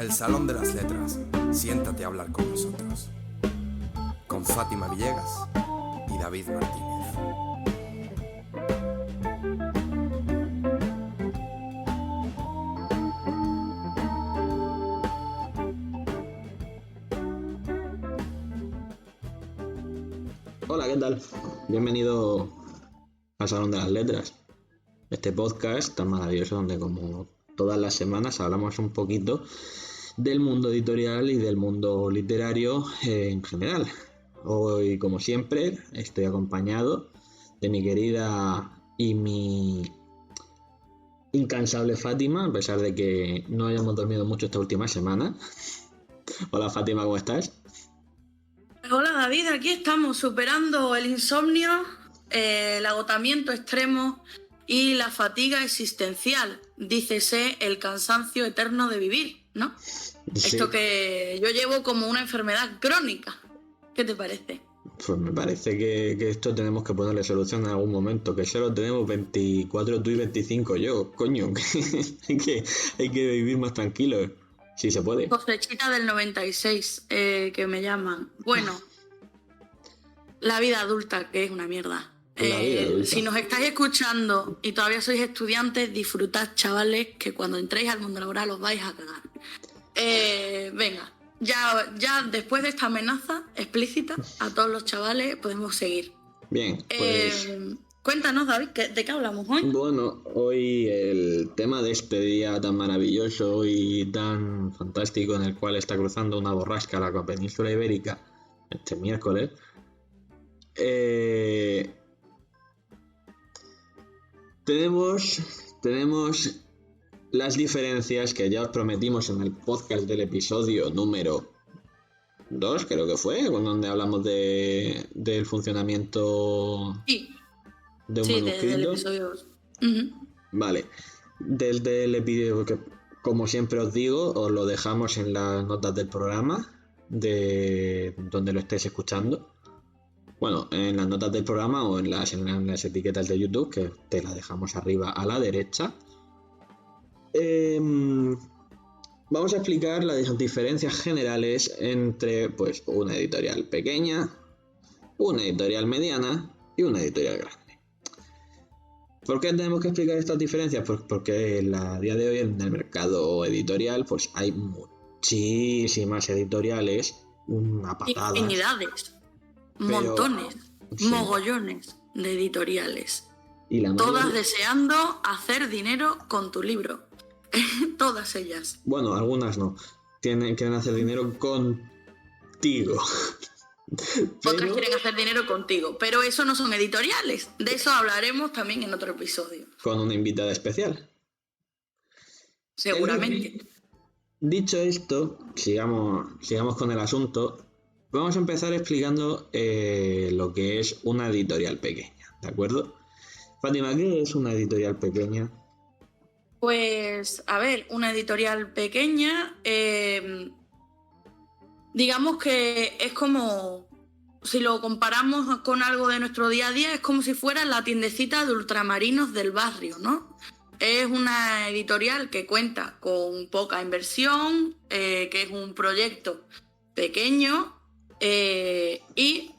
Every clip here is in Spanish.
El Salón de las Letras. Siéntate a hablar con nosotros. Con Fátima Villegas y David Martínez. Hola, ¿qué tal? Bienvenido al Salón de las Letras. Este podcast tan maravilloso donde, como todas las semanas, hablamos un poquito del mundo editorial y del mundo literario en general. Hoy, como siempre, estoy acompañado de mi querida y mi incansable Fátima, a pesar de que no hayamos dormido mucho esta última semana. Hola, Fátima, ¿cómo estás? Hola David, aquí estamos superando el insomnio, el agotamiento extremo y la fatiga existencial, dícese el cansancio eterno de vivir, ¿no? Sí. Esto que yo llevo como una enfermedad crónica. ¿Qué te parece? Pues me parece que esto tenemos que ponerle solución en algún momento, que solo tenemos 24 tú y 25 yo, coño, hay que vivir más tranquilos, si se puede. Cosechita del 96, que me llaman. Bueno, la vida adulta, que es una mierda. La vida adulta. Si nos estáis escuchando y todavía sois estudiantes, disfrutad, chavales, que cuando entréis al mundo laboral os vais a cagar. Venga, ya después de esta amenaza explícita a todos los chavales podemos seguir. Bien, pues Cuéntanos, David, ¿de qué hablamos hoy? bueno, hoy el tema de este día tan maravilloso y tan fantástico en el cual está cruzando una borrasca la península ibérica este miércoles. Tenemos las diferencias que ya os prometimos en el podcast del episodio número 2, creo que fue, donde hablamos del funcionamiento de un manuscrito. Desde el episodio 2. Uh-huh. Vale, desde el episodio que, como siempre os digo, os lo dejamos en las notas del programa, de donde lo estéis escuchando. Bueno, en las notas del programa o en las etiquetas de YouTube, que te las dejamos arriba a la derecha. Vamos a explicar las diferencias generales entre, pues, una editorial pequeña, una editorial mediana y una editorial grande. ¿Por qué tenemos que explicar estas diferencias? Pues porque a día de hoy en el mercado editorial pues hay muchísimas editoriales, una patada. Infinidades, montones, sí, mogollones de editoriales. Y todas deseando hacer dinero con tu libro. Todas ellas. Bueno, algunas no. Quieren hacer dinero contigo. Otras quieren hacer dinero contigo, pero eso no son editoriales. De eso hablaremos también en otro episodio. Con una invitada especial. Seguramente. Dicho esto, sigamos con el asunto. Vamos a empezar explicando lo que es una editorial pequeña, ¿de acuerdo? Fátima, ¿qué es una editorial pequeña? Pues, a ver, una editorial pequeña, digamos que es como, si lo comparamos con algo de nuestro día a día, es como si fuera la tiendecita de ultramarinos del barrio, ¿no? Es una editorial que cuenta con poca inversión, que es un proyecto pequeño y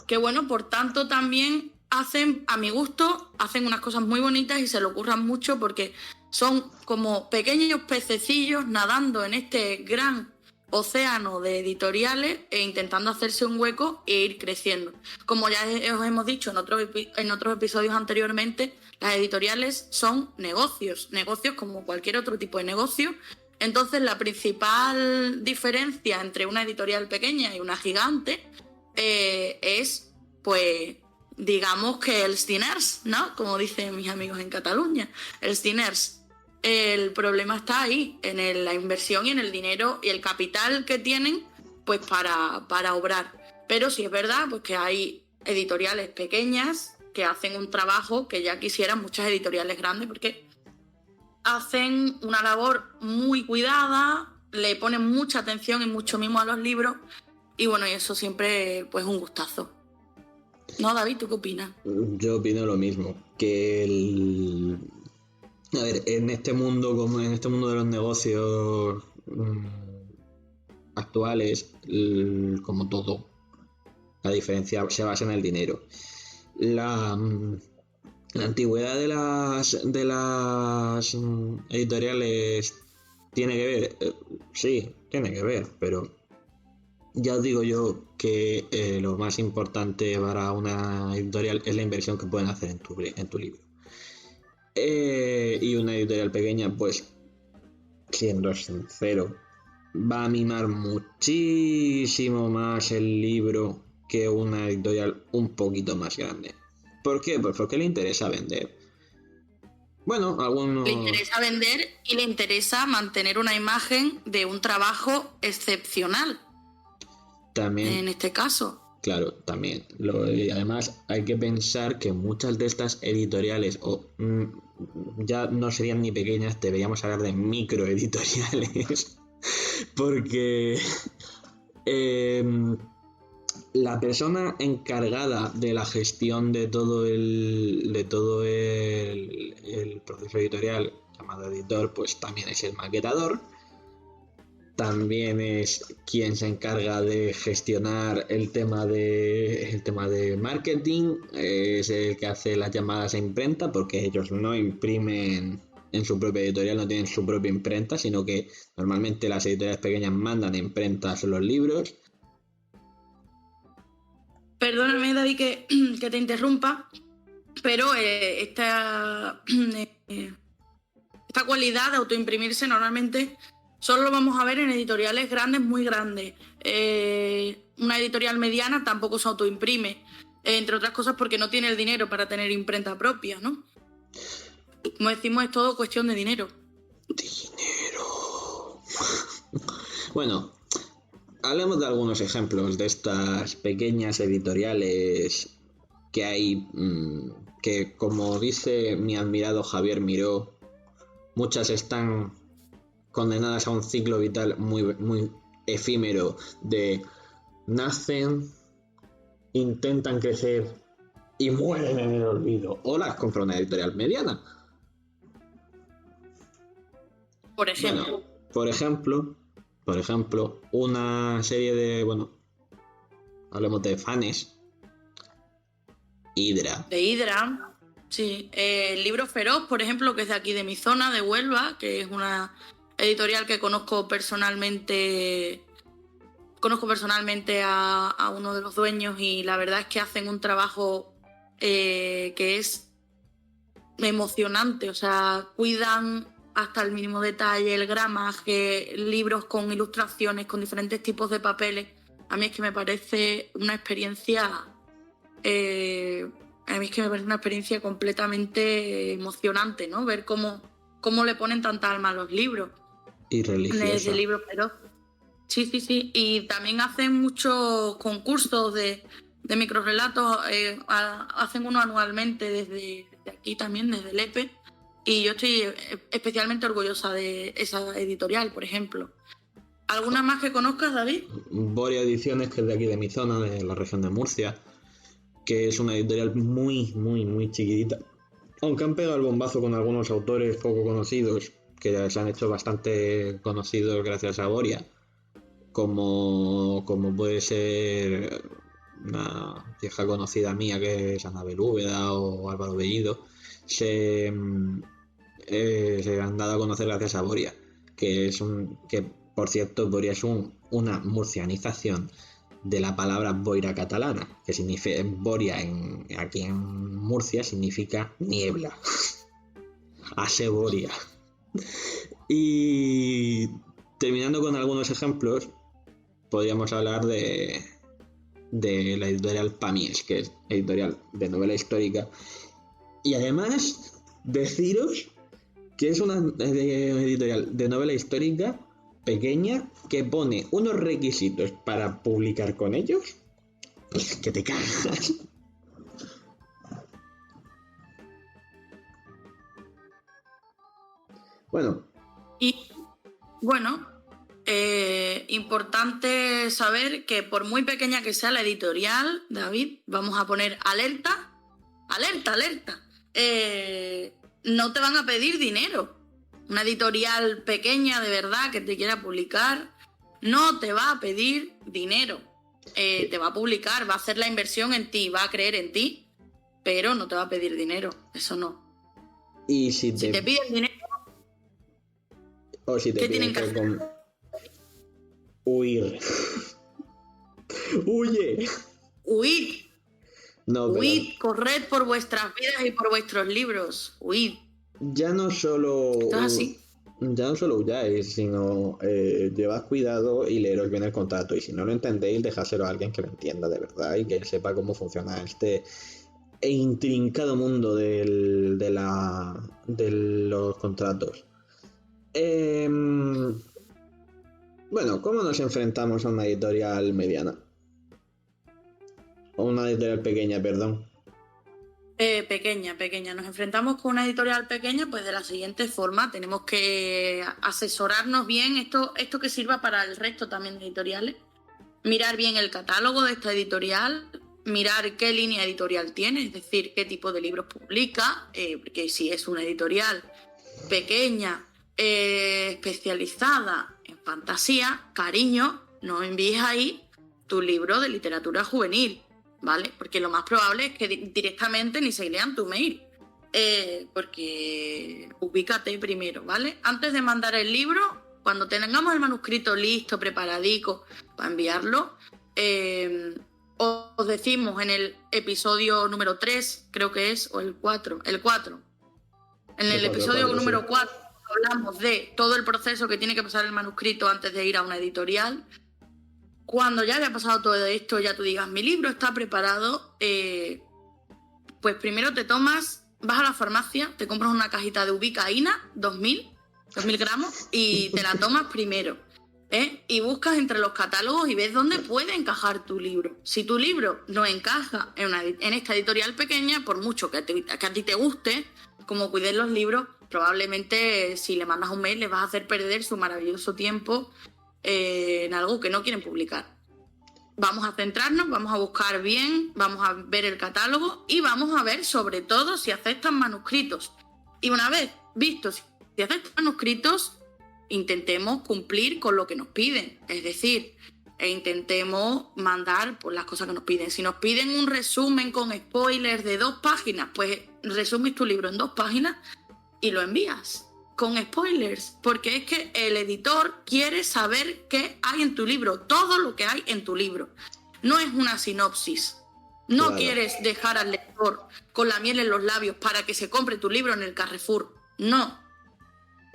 que, bueno, por tanto también hacen, a mi gusto, hacen unas cosas muy bonitas y se lo curran mucho porque son como pequeños pececillos nadando en este gran océano de editoriales e intentando hacerse un hueco e ir creciendo. Como ya os hemos dicho en otros episodios anteriormente, las editoriales son negocios como cualquier otro tipo de negocio. Entonces la principal diferencia entre una editorial pequeña y una gigante es, pues, digamos que els diners, ¿no? Como dicen mis amigos en Cataluña, els diners. El problema está ahí, en la inversión y en el dinero y el capital que tienen, pues, para obrar. Pero sí es verdad, pues, que hay editoriales pequeñas que hacen un trabajo que ya quisieran muchas editoriales grandes, porque hacen una labor muy cuidada, le ponen mucha atención y mucho mimo a los libros, y bueno, y eso siempre, pues, un gustazo. ¿No, David? ¿Tú qué opinas? Yo opino lo mismo, a ver, en este mundo de los negocios actuales, como todo, la diferencia se basa en el dinero. La antigüedad de las editoriales tiene que ver, sí, tiene que ver, pero ya os digo yo que lo más importante para una editorial es la inversión que pueden hacer en tu libro. Y una editorial pequeña, pues, siendo sincero, va a mimar muchísimo más el libro que una editorial un poquito más grande. ¿Por qué? Pues porque le interesa vender. Bueno, algunos... Le interesa vender y le interesa mantener una imagen de un trabajo excepcional. También, en este caso. claro, también. Y además hay que pensar que muchas de estas editoriales, ya no serían ni pequeñas, deberíamos hablar de microeditoriales, porque la persona encargada de la gestión de todo el proceso editorial, llamado editor, pues también es el maquetador. También es quien se encarga de gestionar el tema de marketing, es el que hace las llamadas a imprenta, porque ellos no imprimen en su propia editorial, no tienen su propia imprenta, sino que normalmente las editoriales pequeñas mandan a imprentas los libros. Perdóname, David, que te interrumpa, pero esta cualidad de autoimprimirse normalmente solo lo vamos a ver en editoriales grandes, muy grandes. Una editorial mediana tampoco se autoimprime, entre otras cosas porque no tiene el dinero para tener imprenta propia, ¿no? Como decimos, es todo cuestión de dinero. ¡Dinero! Bueno, hablemos de algunos ejemplos de estas pequeñas editoriales que hay, que como dice mi admirado Javier Miró, muchas están condenadas a un ciclo vital muy, muy efímero de nacen, intentan crecer y mueren en el olvido. O las compra una editorial mediana. Por ejemplo. Bueno, por ejemplo, una serie de, hablemos de Fanes. Hydra. De Hydra, sí. El libro Feroz, por ejemplo, que es de aquí de mi zona, de Huelva, que es una editorial que conozco personalmente a uno de los dueños, y la verdad es que hacen un trabajo que es emocionante. O sea, cuidan hasta el mínimo detalle, el gramaje, libros con ilustraciones, con diferentes tipos de papeles. A mí es que me parece una experiencia completamente emocionante, ¿no? Ver cómo le ponen tanta alma a los libros. Y religiosa. De libros feroz. Sí. Y también hacen muchos concursos de microrelatos. Hacen uno anualmente desde aquí también, desde Lepe. Y yo estoy especialmente orgullosa de esa editorial, por ejemplo. ¿Alguna más que conozcas, David? Boria Ediciones, que es de aquí de mi zona, de la región de Murcia, que es una editorial muy, muy, muy chiquitita. Aunque han pegado el bombazo con algunos autores poco conocidos, que ya se han hecho bastante conocidos gracias a Boria, como puede ser una vieja conocida mía que es Ana Belúbeda o Álvaro Bellido. Se han dado a conocer gracias a Boria, que por cierto, Boria es una murcianización de la palabra boira catalana, que significa Boria aquí en Murcia significa niebla. Ase Boria. Y terminando con algunos ejemplos, podríamos hablar de la editorial Pamies, que es editorial de novela histórica. Y además, deciros que es una editorial de novela histórica pequeña que pone unos requisitos para publicar con ellos pues que te cagas. Importante saber que por muy pequeña que sea la editorial, David, vamos a poner alerta, no te van a pedir dinero. Una editorial pequeña de verdad que te quiera publicar, no te va a pedir dinero. Te va a publicar, va a hacer la inversión en ti, va a creer en ti, pero no te va a pedir dinero, eso no. Y Si te piden dinero, o si te ¿qué piden tienen que hacer? Huir. ¡Huye! Huid, No, pero huid, corred por vuestras vidas y por vuestros libros, huid. ya no solo... Esto es así. Ya no solo huyáis, sino llevad cuidado y leeros bien el contrato. Y si no lo entendéis, dejárselo a alguien que lo entienda de verdad y que sepa cómo funciona este intrincado mundo de los contratos. Bueno, ¿cómo nos enfrentamos a una editorial mediana? O una editorial pequeña, perdón. Pequeña. Nos enfrentamos con una editorial pequeña, pues de la siguiente forma. Tenemos que asesorarnos bien, esto que sirva para el resto también de editoriales. Mirar bien el catálogo de esta editorial, mirar qué línea editorial tiene, es decir, qué tipo de libros publica, porque si es una editorial pequeña, especializada en fantasía, cariño, no envíes ahí tu libro de literatura juvenil, ¿vale? Porque lo más probable es que directamente ni se lean tu mail, porque ubícate primero, ¿vale? Antes de mandar el libro, cuando tengamos el manuscrito listo, preparadico para enviarlo, os decimos en el episodio número 3, creo que es, o el 4. En el episodio número 4 hablamos de todo el proceso que tiene que pasar el manuscrito antes de ir a una editorial. Cuando ya haya pasado todo esto, ya tú digas, mi libro está preparado, pues primero vas a la farmacia, te compras una cajita de ubicaína, 2000 gramos, y te la tomas primero, y buscas entre los catálogos y ves dónde puede encajar tu libro. Si tu libro no encaja en esta editorial pequeña, por mucho que a ti te guste, como cuides los libros, probablemente si le mandas un mail les vas a hacer perder su maravilloso tiempo en algo que no quieren publicar. Vamos a centrarnos, vamos a buscar bien, vamos a ver el catálogo y vamos a ver sobre todo si aceptan manuscritos. Y una vez visto si aceptan manuscritos, intentemos cumplir con lo que nos piden. Es decir, intentemos mandar pues, las cosas que nos piden. Si nos piden un resumen con spoilers de 2 páginas, pues resumes tu libro en 2 páginas y lo envías con spoilers, porque es que el editor quiere saber qué hay en tu libro, todo lo que hay en tu libro. No es una sinopsis. No Claro. quieres dejar al lector con la miel en los labios para que se compre tu libro en el Carrefour. No.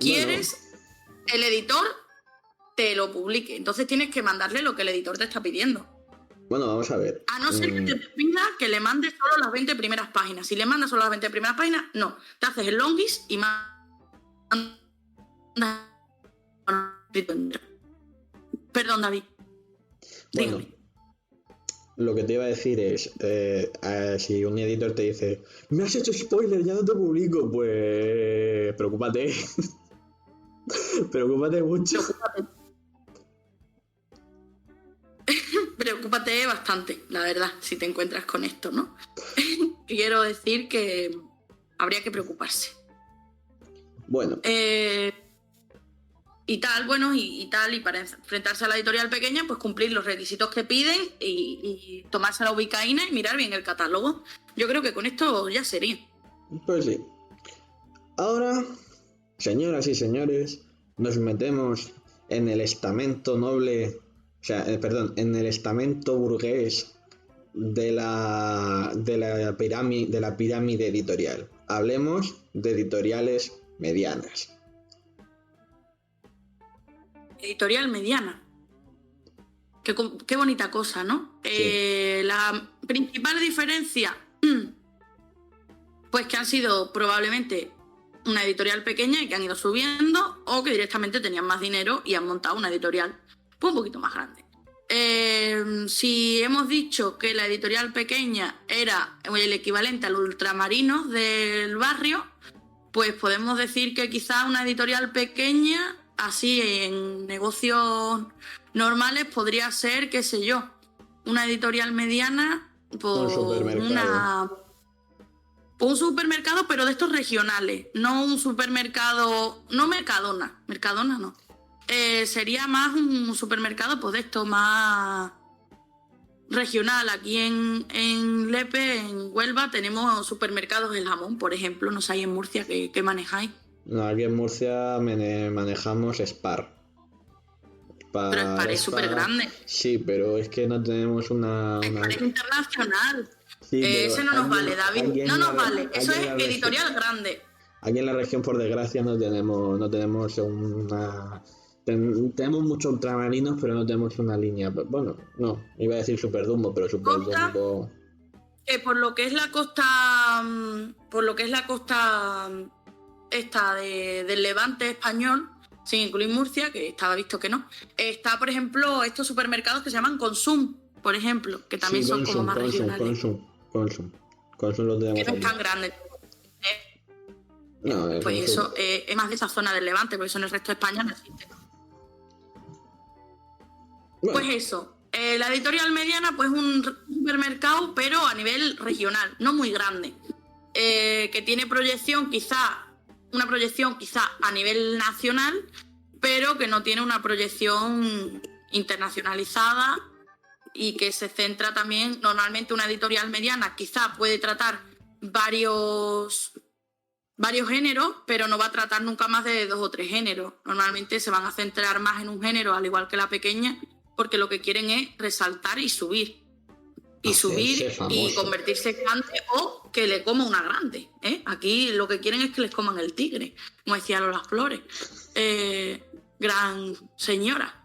Quieres el editor te lo publique. Entonces tienes que mandarle lo que el editor te está pidiendo. Bueno, vamos a ver. A no ser que te pida que le mandes solo las 20 primeras páginas. Si le mandas solo las 20 primeras páginas, no. Te haces el longis y mandas. Perdón, David. Bueno, Dígame. lo que te iba a decir es, si un editor te dice, me has hecho spoiler, ya no te publico, pues preocúpate. Preocúpate mucho. Preocúpate bastante, la verdad, si te encuentras con esto, ¿no? Quiero decir que habría que preocuparse. Bueno, Y para enfrentarse a la editorial pequeña, pues cumplir los requisitos que piden y tomarse la ubicaína y mirar bien el catálogo. Yo creo que con esto ya sería. pues sí. Ahora, señoras y señores, nos metemos en el estamento noble, en el estamento burgués de la pirámide editorial. Hablemos de editoriales medianas. Editorial mediana. Qué bonita cosa, ¿no? Sí. La principal diferencia, pues que han sido probablemente una editorial pequeña y que han ido subiendo, o que directamente tenían más dinero y han montado una editorial pues un poquito más grande. Si hemos dicho que la editorial pequeña era el equivalente al Ultramarinos del barrio, pues podemos decir que quizá una editorial pequeña, así en negocios normales, podría ser, qué sé yo, una editorial mediana, Un supermercado. Un supermercado, pero de estos regionales, no un supermercado, no Mercadona no. sería más un supermercado, pues de esto, más regional. Aquí en Lepe, en Huelva, tenemos supermercados del jamón, por ejemplo. No sé, ahí en Murcia, ¿qué manejáis? No, aquí en Murcia manejamos Spar. Pero Spar es súper grande. Sí, pero es que no tenemos una... Spar es internacional. Sí, ese no nos vale, David. No nos vale. Eso es editorial grande. Aquí en la región, por desgracia, no tenemos una... Tenemos muchos ultramarinos, pero no tenemos una línea. Bueno, no, iba a decir Super Dumbo, pero Super Dumbo... por lo que es la costa... esta del Levante español, sin incluir Murcia, que estaba visto que no, está, por ejemplo, estos supermercados que se llaman Consum, por ejemplo, que también son como más regionales. Consum lo tenemos. Que no es tan grande. No, pues eso es más de esa zona del Levante, porque eso en el resto de España no existe. Bueno. Pues eso, la editorial mediana, pues un supermercado, pero a nivel regional, no muy grande, que tiene una proyección quizá a nivel nacional, pero que no tiene una proyección internacionalizada y que se centra también, normalmente una editorial mediana quizá puede tratar varios géneros, pero no va a tratar nunca más de 2 o 3 géneros. Normalmente se van a centrar más en un género, al igual que la pequeña, porque lo que quieren es resaltar y subir. Y convertirse en grande o que le coma una grande. Aquí lo que quieren es que les coman el tigre, como decía Lola Flores. Gran señora.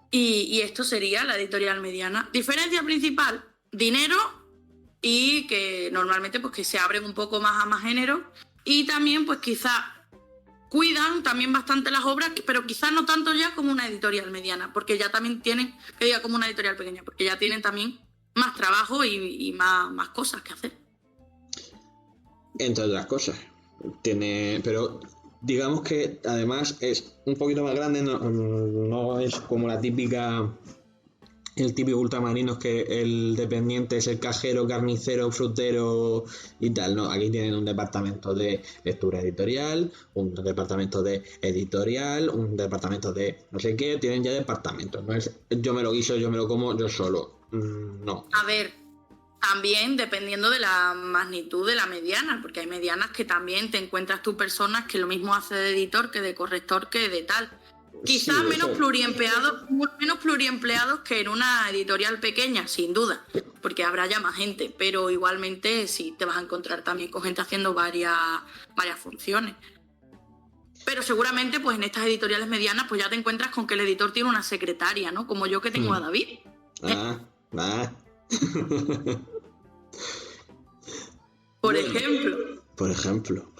Y esto sería la editorial mediana. Diferencia principal, dinero, y que normalmente pues que se abren un poco más a más géneros, y también pues quizá cuidan también bastante las obras, pero quizás no tanto ya como una editorial mediana, porque ya también tienen, que diga como una editorial pequeña, porque ya tienen también más trabajo y más cosas que hacer. Entre otras cosas. Pero digamos que además es un poquito más grande, no es como el típico ultramarino, que el dependiente es el cajero, carnicero, frutero y tal. No, aquí tienen un departamento de lectura editorial, un departamento de editorial, un departamento de no sé qué. Tienen ya departamentos. No es yo me lo guiso, yo me lo como yo solo. No. A ver, también dependiendo de la magnitud de la mediana, porque hay medianas que también te encuentras tú personas que lo mismo hace de editor que de corrector que de tal. Quizás sí, menos pluriempleados que en una editorial pequeña, sin duda, porque habrá ya más gente, pero igualmente sí te vas a encontrar también con gente haciendo varias funciones. Pero seguramente pues en estas editoriales medianas pues ya te encuentras con que el editor tiene una secretaria, ¿no? Como yo que tengo a David. Por ejemplo.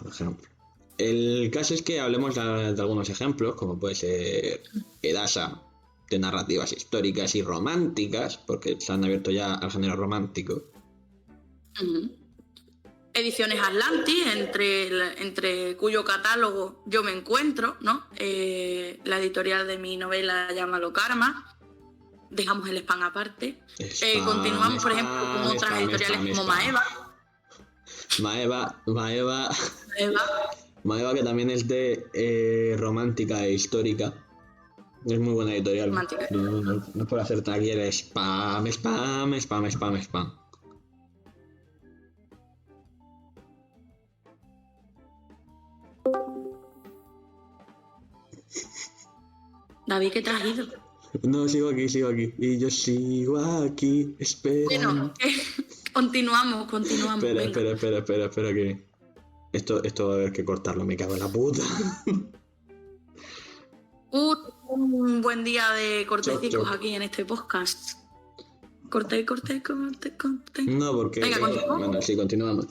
El caso es que hablemos de algunos ejemplos, como puede ser Edasa, de narrativas históricas y románticas, porque se han abierto ya al género romántico. Ediciones Atlantis, entre cuyo catálogo yo me encuentro, ¿no? La editorial de mi novela, Llámalo Karma. Dejamos el spam aparte. Continuamos, por ejemplo, con otras editoriales como Maeva, que también es de romántica e histórica. Es muy buena editorial. No puedo hacer aquí el spam. David, ¿qué te has ido? No, sigo aquí. Y yo sigo aquí, esperando. Bueno, continuamos. Espera, que... Esto va a haber que cortarlo, me cago en la puta. Un buen día de cortecicos aquí en este podcast. Corte. No, porque... Venga, continuamos. Bueno, sí, continuamos.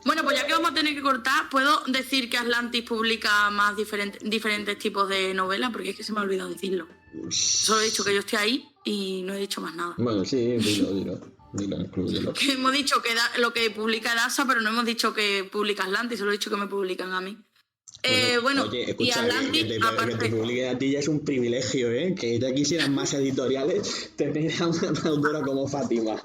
Bueno, pues ya que vamos a tener que cortar, ¿puedo decir que Atlantis publica más diferentes tipos de novelas? Porque es que se me ha olvidado decirlo. Solo he dicho que yo estoy ahí y no he dicho más nada. Bueno, sí, dilo, inclúyelo. Que hemos dicho que lo que publica Edasa, pero no hemos dicho que publica Atlantis, solo he dicho que me publican a mí. Bueno, oye, escucha, y Atlantis, que te publiquen a ti ya es un privilegio, ¿eh? Que ya quisieran más editoriales tener a una autora como Fátima.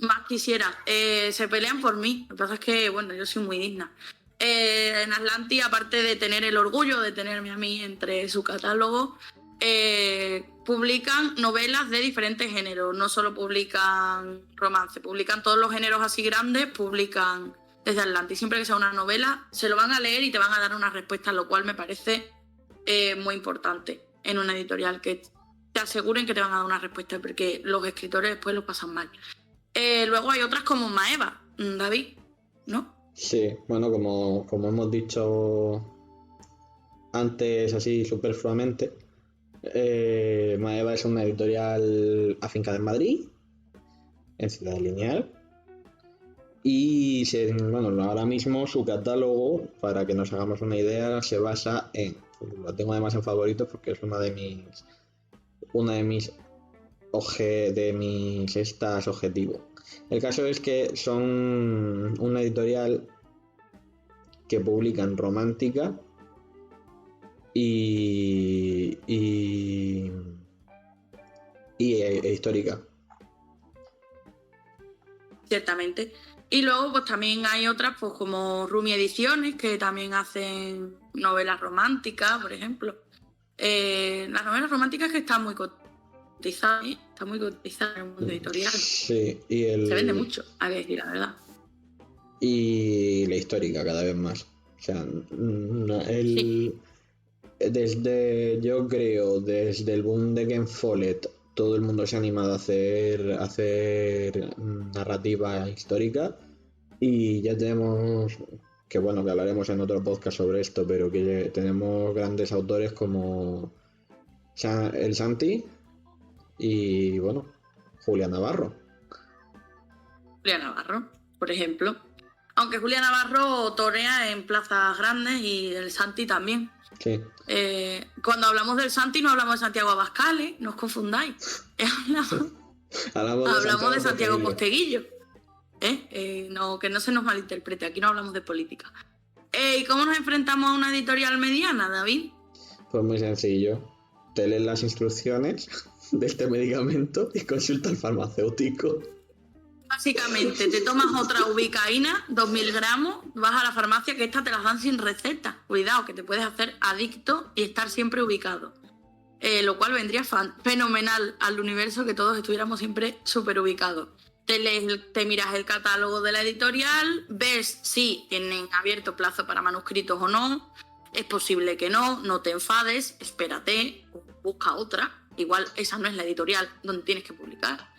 Más quisiera. Se pelean por mí. Lo que pasa es que, bueno, yo soy muy digna. En Atlantis, aparte de tener el orgullo de tenerme a mí entre su catálogo, publican novelas de diferentes géneros. No solo publican romance, publican todos los géneros así grandes, publican desde Atlantis. Siempre que sea una novela, se lo van a leer y te van a dar una respuesta, lo cual me parece muy importante en una editorial, que te aseguren que te van a dar una respuesta, porque los escritores después lo pasan mal. Luego hay otras como Maeva, David, ¿no? Sí, bueno, como hemos dicho antes así superfluamente, Maeva es una editorial afincada en Madrid, en Ciudad Lineal, y bueno, ahora mismo su catálogo, para que nos hagamos una idea, se basa en, lo tengo además en favoritos porque es una de mis estas objetivos. El caso es que son una editorial que publican romántica y histórica. Ciertamente. Y luego pues también hay otras pues como Rumi Ediciones, que también hacen novelas románticas, por ejemplo. Las novelas románticas que están muy cotizadas, en el mundo editorial. Sí, se vende mucho, hay que decir la verdad. Y la histórica cada vez más. O sea, yo creo, desde el boom de Ken Follett, todo el mundo se ha animado a hacer narrativa histórica, y ya tenemos, que bueno, que hablaremos en otro podcast sobre esto, pero que tenemos grandes autores como el Santi y, bueno, Julia Navarro. Julia Navarro, por ejemplo. Aunque Julia Navarro torea en plazas grandes y el Santi también. Sí. Cuando hablamos del Santi no hablamos de Santiago Abascal, no os confundáis. Hablamos de Santiago Posteguillo. No, que no se nos malinterprete, aquí no hablamos de política. ¿Y cómo nos enfrentamos a una editorial mediana, David? Pues muy sencillo. Te lees las instrucciones de este medicamento y consulta al farmacéutico. Básicamente, te tomas otra ubicaína, 2000 gramos, vas a la farmacia, que esta te las dan sin receta. Cuidado, que te puedes hacer adicto y estar siempre ubicado. Lo cual vendría fenomenal al universo, que todos estuviéramos siempre súper ubicados. Te miras el catálogo de la editorial, ves si tienen abierto plazo para manuscritos o no. Es posible que no te enfades, espérate, busca otra. Igual esa no es la editorial donde tienes que publicar.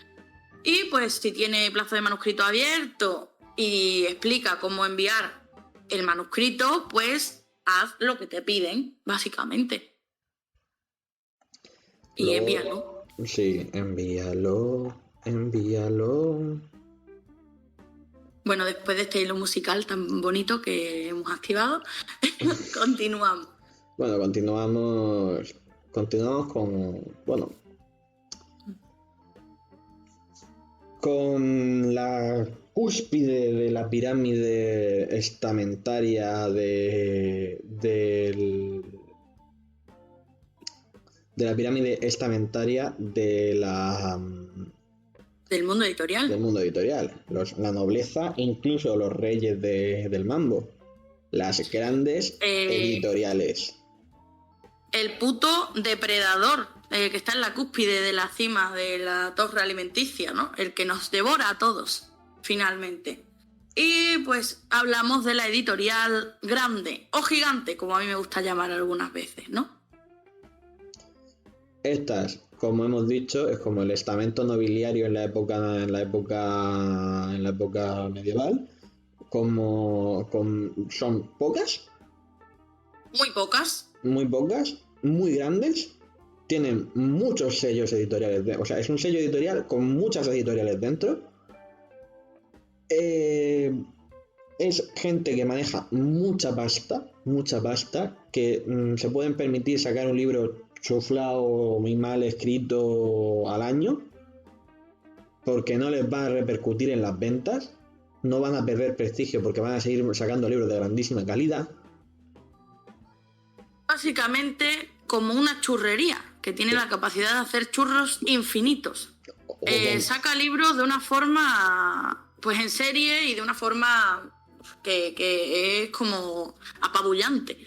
Y pues si tiene plazo de manuscrito abierto y explica cómo enviar el manuscrito, pues haz lo que te piden, básicamente. Y envíalo. Sí, envíalo. Bueno, después de este hilo musical tan bonito que hemos activado, continuamos. Bueno, continuamos con la cúspide de la pirámide estamentaria de la pirámide estamentaria del mundo editorial. Del mundo editorial. La nobleza, incluso los reyes del mambo. Las grandes editoriales. El puto depredador, que está en la cúspide de la cima de la torre alimenticia, ¿no? El que nos devora a todos, finalmente. Y pues hablamos de la editorial grande, o gigante, como a mí me gusta llamar algunas veces, ¿no? Estas, como hemos dicho, es como el estamento nobiliario en la época medieval. Son pocas. Muy pocas, muy grandes. Tienen muchos sellos editoriales. O sea, es un sello editorial con muchas editoriales dentro. Es gente que maneja mucha pasta, que se pueden permitir sacar un libro chuflado, muy mal escrito al año, porque no les va a repercutir en las ventas, no van a perder prestigio porque van a seguir sacando libros de grandísima calidad. Básicamente como una churrería que tiene la capacidad de hacer churros infinitos. Saca libros de una forma, pues en serie y de una forma que es como apabullante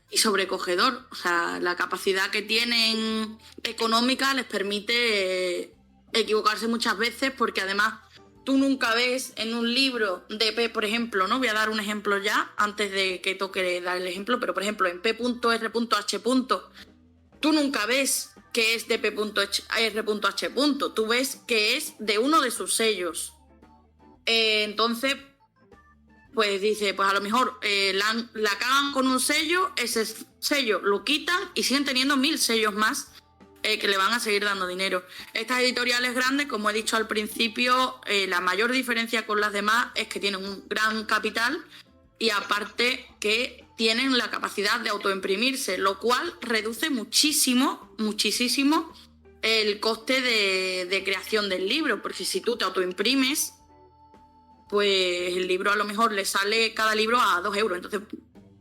y sobrecogedor. O sea, la capacidad que tienen económica les permite equivocarse muchas veces, porque además tú nunca ves en un libro de P, por ejemplo, ¿no? Voy a dar un ejemplo ya, antes de que toque dar el ejemplo, pero por ejemplo en P.R.H. tú nunca ves que es de P.R.H. Tú ves que es de uno de sus sellos. Entonces, pues dice, pues a lo mejor la cagan con un sello, ese sello lo quitan y siguen teniendo 1000 sellos más que le van a seguir dando dinero. Estas editoriales grandes, como he dicho al principio, la mayor diferencia con las demás es que tienen un gran capital y aparte que tienen la capacidad de autoimprimirse, lo cual reduce muchísimo el coste de creación del libro, porque si tú te autoimprimes, pues el libro a lo mejor le sale cada libro a 2 euros. Entonces,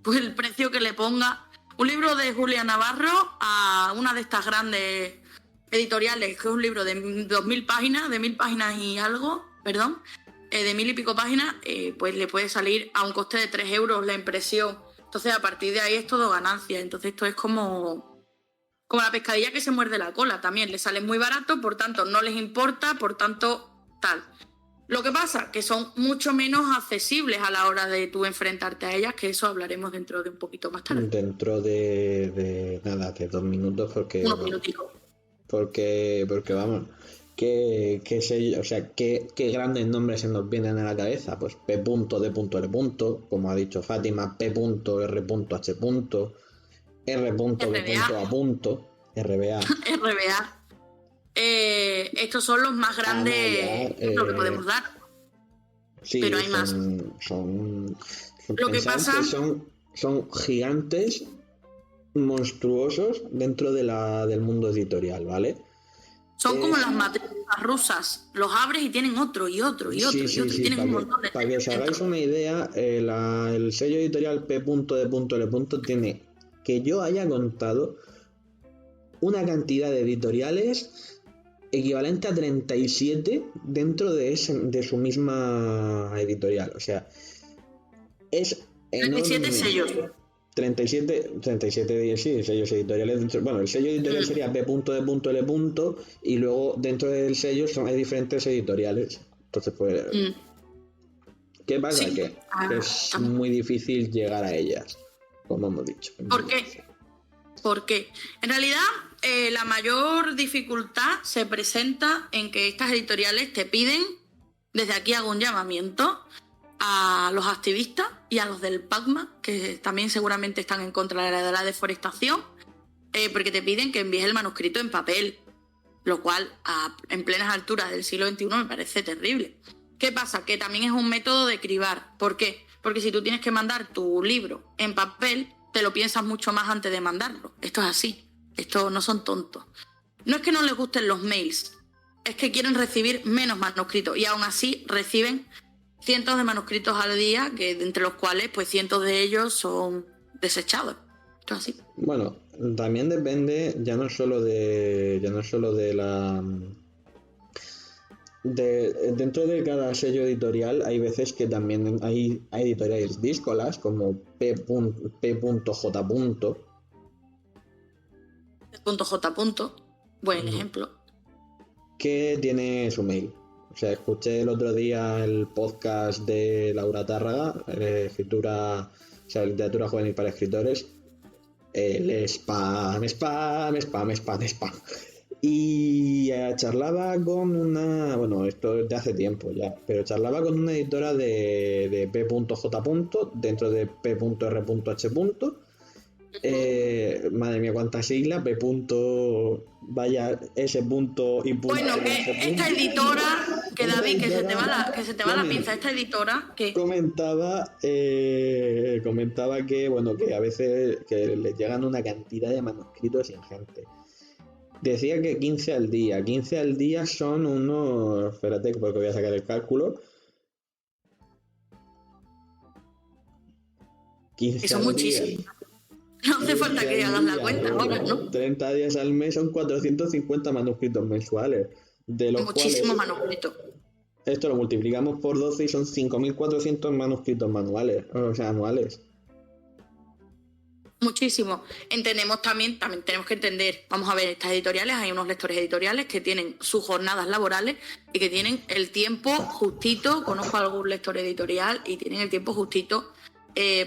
pues el precio que le ponga un libro de Julia Navarro a una de estas grandes editoriales, que es un libro de 2000 páginas, de 1000 páginas y algo, perdón, de 1000 y pico páginas, pues le puede salir a un coste de 3 euros la impresión. Entonces, a partir de ahí es todo ganancia. Entonces, esto es como la pescadilla que se muerde la cola. También le sale muy barato, por tanto, no les importa, por tanto, tal. Lo que pasa que son mucho menos accesibles a la hora de tú enfrentarte a ellas, que eso hablaremos dentro de un poquito más tarde. Dentro de nada, de 2 minutos, porque... Unos minuticos. Porque vamos, qué grandes nombres se nos vienen a la cabeza. Pues P.D.L. como ha dicho Fátima, P.R.H. RBA. RBA. Estos son los más grandes ejemplos que podemos dar. Sí, pero hay más. Lo que pasa que son gigantes, monstruosos dentro del mundo editorial, ¿vale? Son como las matrices rusas. Los abres y tienen otro y otro y otro. Sí, tienen un montón de... Para que os hagáis una idea, el sello editorial P.D.L. tiene, que yo haya contado, una cantidad de editoriales equivalente a 37 dentro de su misma editorial. O sea, es 37 sellos. 37 sí, sellos editoriales. Bueno, el sello editorial sería P.D.L. y luego dentro del sello hay diferentes editoriales. Entonces, pues, ¿qué pasa? Sí. Que es muy difícil llegar a ellas, como hemos dicho. ¿Por qué? Porque en realidad la mayor dificultad se presenta en que estas editoriales te piden, desde aquí hago un llamamiento a los activistas y a los del PACMA, que también seguramente están en contra de la deforestación, porque te piden que envíes el manuscrito en papel, lo cual en plenas alturas del siglo XXI me parece terrible. ¿Qué pasa? Que también es un método de cribar. ¿Por qué? Porque si tú tienes que mandar tu libro en papel, te lo piensas mucho más antes de mandarlo. Esto es así. Esto no son tontos. No es que no les gusten los mails, es que quieren recibir menos manuscritos y aún así reciben cientos de manuscritos al día, que entre los cuales pues cientos de ellos son desechados. Esto es así. Bueno, también depende ya no solo de la... dentro de cada sello editorial hay veces que también hay editoriales díscolas como P.J. Buen ejemplo. Que tiene su mail. O sea, escuché el otro día el podcast de Laura Tárraga, literatura juvenil para escritores. El spam. Y charlaba con una... Bueno, esto es de hace tiempo ya, pero charlaba con una editora de P.J. dentro de P.R.H. Madre mía, cuántas siglas, P. Vaya, S. Y bueno, que esta editora, que David, que se te va la pinza, esta editora que comentaba que bueno, que a veces que les llegan una cantidad de manuscritos ingentes. Decía que 15 al día son unos, espérate porque voy a sacar el cálculo. 15 son muchísimos. No hace falta que hagas la cuenta ahora, ¿no? 30 días al mes son 450 manuscritos mensuales, de los Muchísimo cuales manuscrito. esto lo multiplicamos por 12 y son 5.400 manuscritos manuales, o sea, anuales. Muchísimo. Entendemos también tenemos que entender, vamos a ver, estas editoriales, hay unos lectores editoriales que tienen sus jornadas laborales y que tienen el tiempo justito, conozco a algún lector editorial y tienen el tiempo justito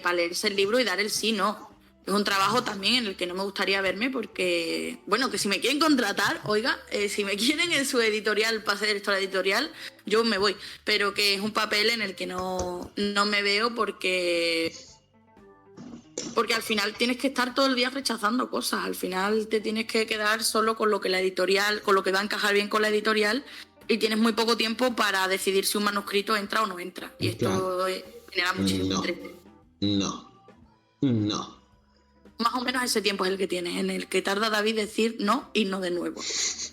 para leerse el libro y dar el sí, no. Es un trabajo también en el que no me gustaría verme porque, bueno, que si me quieren contratar, oiga, si me quieren en su editorial para ser directora editorial, yo me voy. Pero que es un papel en el que no me veo porque al final tienes que estar todo el día rechazando cosas. Al final te tienes que quedar solo con lo que la editorial, con lo que va a encajar bien con la editorial y tienes muy poco tiempo para decidir si un manuscrito entra o no entra. Y esto genera muchísimo estrés. No. Más o menos ese tiempo es el que tienes, en el que tarda David decir no y no de nuevo.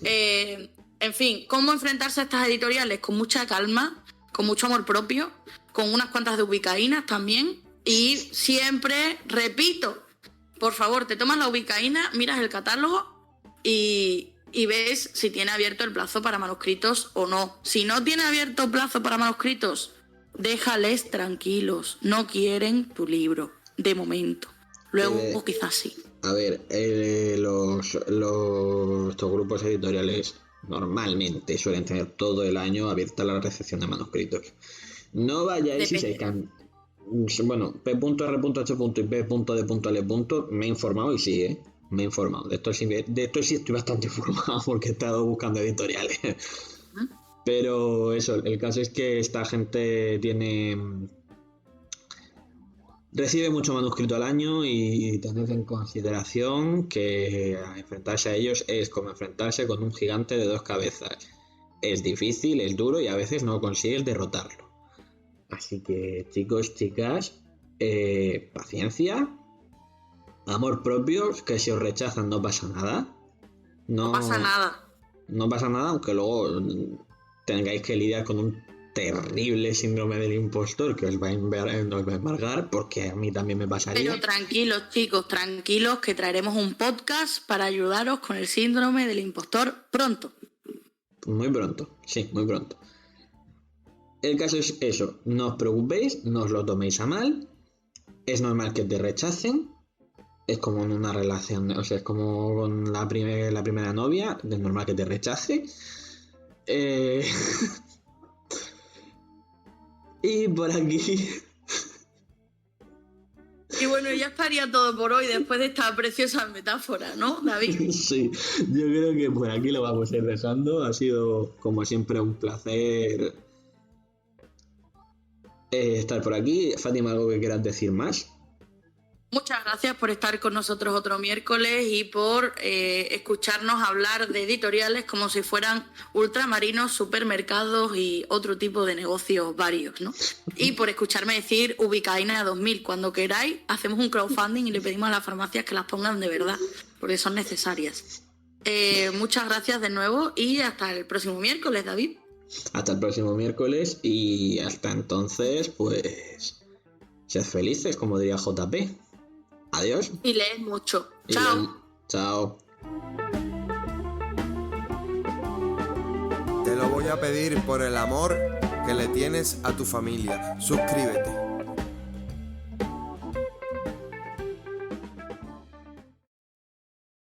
En fin, ¿cómo enfrentarse a estas editoriales? Con mucha calma, con mucho amor propio, con unas cuantas de ubicaínas también. Y siempre, repito, por favor, te tomas la ubicaína, miras el catálogo y ves si tiene abierto el plazo para manuscritos o no. Si no tiene abierto plazo para manuscritos, déjales tranquilos. No quieren tu libro, de momento. Luego quizás sí. A ver, estos grupos editoriales normalmente suelen tener todo el año abierta la recepción de manuscritos. No vayáis y se bueno, P.R.H. y P.D.L. me he informado y sí, me he informado. De esto sí estoy bastante informado porque he estado buscando editoriales. Pero eso, el caso es que esta gente recibe mucho manuscrito al año y tened en consideración que enfrentarse a ellos es como enfrentarse con un gigante de 2 cabezas. Es difícil, es duro y a veces no consigues derrotarlo. Así que, chicos, chicas, paciencia, amor propio, que si os rechazan no pasa nada. No pasa nada. No pasa nada, aunque luego tengáis que lidiar con un terrible síndrome del impostor que os va a embargar, porque a mí también me pasaría. Pero tranquilos, chicos, tranquilos, que traeremos un podcast para ayudaros con el síndrome del impostor pronto. Muy pronto, sí, muy pronto. El caso es eso, no os preocupéis, no os lo toméis a mal, es normal que te rechacen, es como en una relación, o sea, es como con la primera novia, es normal que te rechace. Y por aquí... Y bueno, ya estaría todo por hoy después de esta preciosa metáfora, ¿no, David? Sí, yo creo que por aquí lo vamos a ir dejando, ha sido como siempre un placer... estar por aquí. Fátima, ¿algo que quieras decir más? Muchas gracias por estar con nosotros otro miércoles y por escucharnos hablar de editoriales como si fueran ultramarinos, supermercados y otro tipo de negocios varios, ¿no? Y por escucharme decir Ubicaína 2000. Cuando queráis, hacemos un crowdfunding y le pedimos a las farmacias que las pongan de verdad, porque son necesarias. Muchas gracias de nuevo y hasta el próximo miércoles, David. Hasta el próximo miércoles y hasta entonces, pues, sed felices, como diría JP. Adiós. Y leed mucho. Chao. Chao. Te lo voy a pedir por el amor que le tienes a tu familia. Suscríbete.